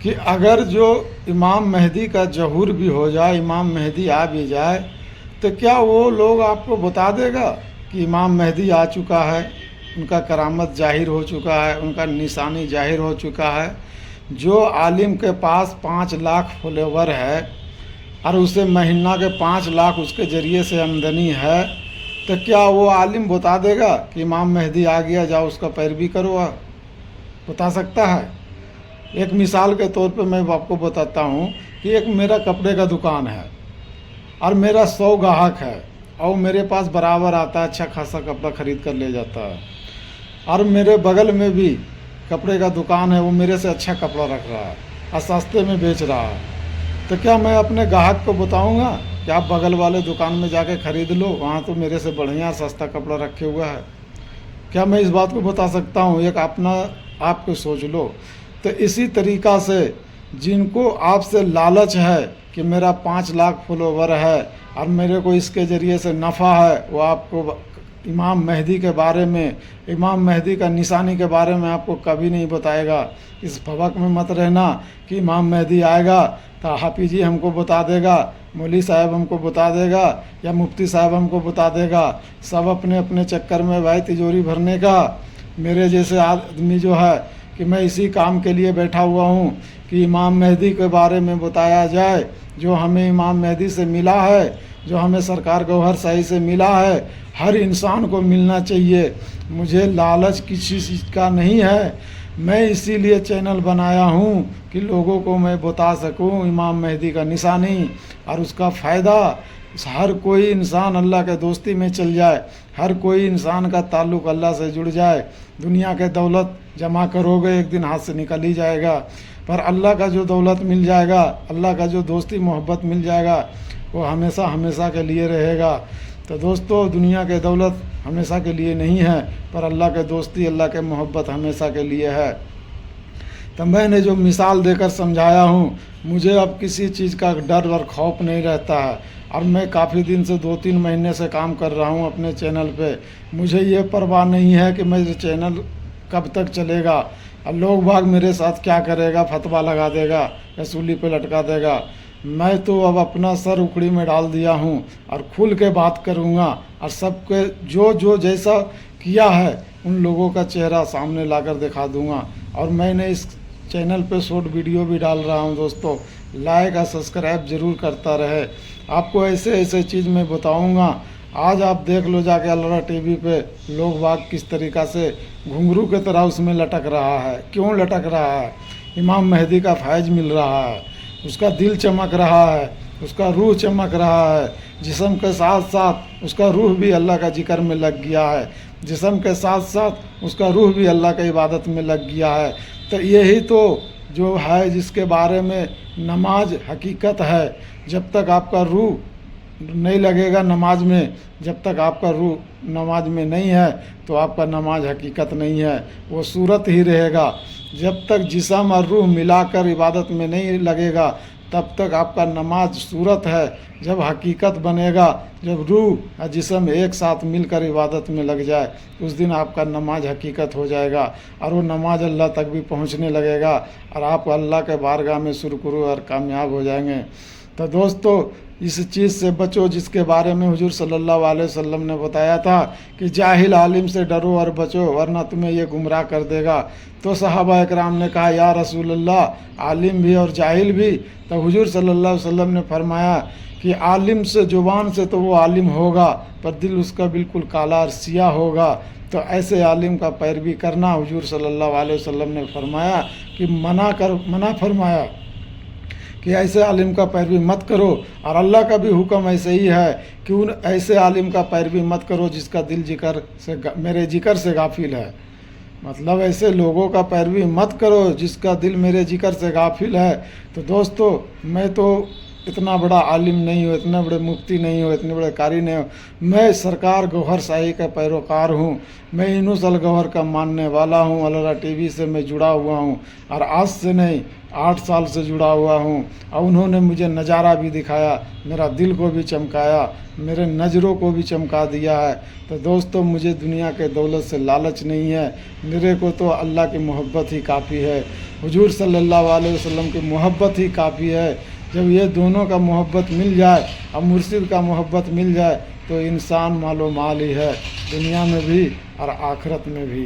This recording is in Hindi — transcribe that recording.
कि अगर जो इमाम मेहदी का ज़हूर भी हो जाए, इमाम मेहदी आ भी जाए, तो क्या वो लोग आपको बता देगा कि इमाम मेहदी आ चुका है, उनका करामत ज़ाहिर हो चुका है, उनका निशानी ज़ाहिर हो चुका है। जो आलिम के पास 5 लाख फॉलोवर है और उसे महीना के 5 लाख उसके ज़रिए से आमदनी है, तो क्या वो आलिम बता देगा कि इमाम मेहदी आ गया, जाओ उसका पैरवी करो? बता सकता है? एक मिसाल के तौर पे मैं आपको बताता हूँ कि एक मेरा कपड़े का दुकान है और मेरा 100 ग्राहक है और मेरे पास बराबर आता है, अच्छा खासा कपड़ा ख़रीद कर ले जाता है। और मेरे बगल में भी कपड़े का दुकान है, वो मेरे से अच्छा कपड़ा रख रहा है और सस्ते में बेच रहा है। तो क्या मैं अपने ग्राहक को बताऊंगा कि आप बगल वाले दुकान में जाके ख़रीद लो, वहाँ तो मेरे से बढ़िया सस्ता कपड़ा रखे हुआ है? क्या मैं इस बात को बता सकता हूँ? एक अपना आपको सोच लो। तो इसी तरीक़ा से जिनको आपसे लालच है कि मेरा 5 लाख फॉलोवर है और मेरे को इसके ज़रिए से नफ़ा है, वो आपको इमाम मेहदी के बारे में, इमाम मेहदी का निशानी के बारे में आपको कभी नहीं बताएगा। इस भवक में मत रहना कि इमाम मेहदी आएगा तो हाफिज़ जी हमको बता देगा, मौलवी साहब हमको बता देगा या मुफ्ती साहब हमको बता देगा। सब अपने अपने चक्कर में भाई तिजोरी भरने का। मेरे जैसे आदमी जो है कि मैं इसी काम के लिए बैठा हुआ हूँ कि इमाम मेहदी के बारे में बताया जाए, जो हमें इमाम मेहदी से मिला है, जो हमें सरकार गौहर शाही से मिला है, हर इंसान को मिलना चाहिए। मुझे लालच किसी चीज़ का नहीं है। मैं इसीलिए चैनल बनाया हूँ कि लोगों को मैं बता सकूँ इमाम मेहदी का निशानी और उसका फ़ायदा। हर कोई इंसान अल्लाह के दोस्ती में चल जाए, हर कोई इंसान का ताल्लुक़ अल्लाह से जुड़ जाए। दुनिया के दौलत जमा करोगे एक दिन हाथ से निकल ही जाएगा, पर अल्लाह का जो दौलत मिल जाएगा, अल्लाह का जो दोस्ती मोहब्बत मिल जाएगा, वो हमेशा हमेशा के लिए रहेगा। तो दोस्तों, दुनिया के दौलत हमेशा के लिए नहीं है, पर अल्लाह के दोस्ती, अल्लाह के मोहब्बत हमेशा के लिए है। तो मैंने जो मिसाल देकर समझाया हूँ, मुझे अब किसी चीज़ का डर और खौफ नहीं रहता है। और मैं काफ़ी दिन से 2-3 महीने से काम कर रहा हूँ अपने चैनल पे। मुझे ये परवाह नहीं है कि मेरे चैनल कब तक चलेगा और लोग बाग मेरे साथ क्या करेगा, फतवा लगा देगा या सूली पे लटका देगा। मैं तो अब अपना सर उखड़ी में डाल दिया हूँ और खुल के बात करूँगा और सबके जो जो जैसा किया है उन लोगों का चेहरा सामने लाकर दिखा दूँगा। और मैंने इस चैनल पे शॉर्ट वीडियो भी डाल रहा हूँ दोस्तों, लाइक और सब्सक्राइब ज़रूर करता रहे। आपको ऐसे ऐसे चीज़ मैं बताऊँगा। आज आप देख लो जाके अलरा टीवी पे लोग बाग किस तरीक़ा से घुंघरू की तरह उसमें लटक रहा है। क्यों लटक रहा है? इमाम मेहदी का फैज़ मिल रहा है, उसका दिल चमक रहा है, उसका रूह चमक रहा है। जिस्म के साथ साथ उसका रूह भी अल्लाह का जिक्र में लग गया है, जिस्म के साथ साथ उसका रूह भी अल्लाह की इबादत में लग गया है। तो यही तो जो है जिसके बारे में नमाज हकीकत है। जब तक आपका रूह नहीं लगेगा नमाज में, जब तक आपका रूह नमाज में नहीं है तो आपका नमाज हकीकत नहीं है, वो सूरत ही रहेगा। जब तक जिस्म और रूह मिलाकर इबादत में नहीं लगेगा तब तक आपका नमाज सूरत है। जब हकीकत बनेगा, जब रूह और जिस्म एक साथ मिलकर इबादत में लग जाए, उस दिन आपका नमाज हकीकत हो जाएगा और वो नमाज अल्लाह तक भी पहुंचने लगेगा और आप अल्लाह के बारगाह में सुरखुरू और कामयाब हो जाएंगे। तो दोस्तों, इस चीज़ से बचो जिसके बारे में हुजूर सल्लल्लाहु अलैहि वसल्लम ने बताया था कि जाहिल आलिम से डरो और बचो वरना तुम्हें ये गुमराह कर देगा। तो सहाबा इकराम ने कहा, या रसूल अल्लाह, आलिम भी और जाहिल भी? तो हुजूर सल्लल्लाहु अलैहि वसल्लम ने फरमाया कि आलिम से ज़ुबान से तो वो आलिम होगा पर दिल उसका बिल्कुल काला और सियाह होगा। तो ऐसे आलिम का पैरवी करना, हुजूर सल्लल्लाहु अलैहि वसल्लम ने फरमाया कि मना फरमाया कि ऐसे आलिम का पैरवी मत करो। और अल्लाह का भी हुक्म ऐसे ही है कि उन ऐसे आलिम का पैरवी मत करो जिसका दिल मेरे जिक्र से गाफिल है। मतलब ऐसे लोगों का पैरवी मत करो जिसका दिल मेरे जिक्र से गाफिल है। तो दोस्तों, मैं तो इतना बड़ा आलिम नहीं हो, इतने बड़े मुफ्ती नहीं हो, इतने बड़े कारी नहीं हो। मैं सरकार गौहर शाही का पैरोकार हूँ। मैं यूनुस अल गौहर का मानने वाला हूँ। अलरा टीवी से मैं जुड़ा हुआ हूँ और आज से नहीं 8 साल से जुड़ा हुआ हूँ। और उन्होंने मुझे नज़ारा भी दिखाया, मेरा दिल को भी चमकाया, मेरे नज़रों को भी चमका दिया है। तो दोस्तों, मुझे दुनिया के दौलत से लालच नहीं है, मेरे को तो अल्लाह की मोहब्बत ही काफ़ी है, हुजूर सल्लल्लाहु अलैहि वसल्लम की मोहब्बत ही काफ़ी है। जब ये दोनों का मोहब्बत मिल जाए और मुर्शिद का मोहब्बत मिल जाए तो इंसान मालो माल ही है, दुनिया में भी और आखिरत में भी।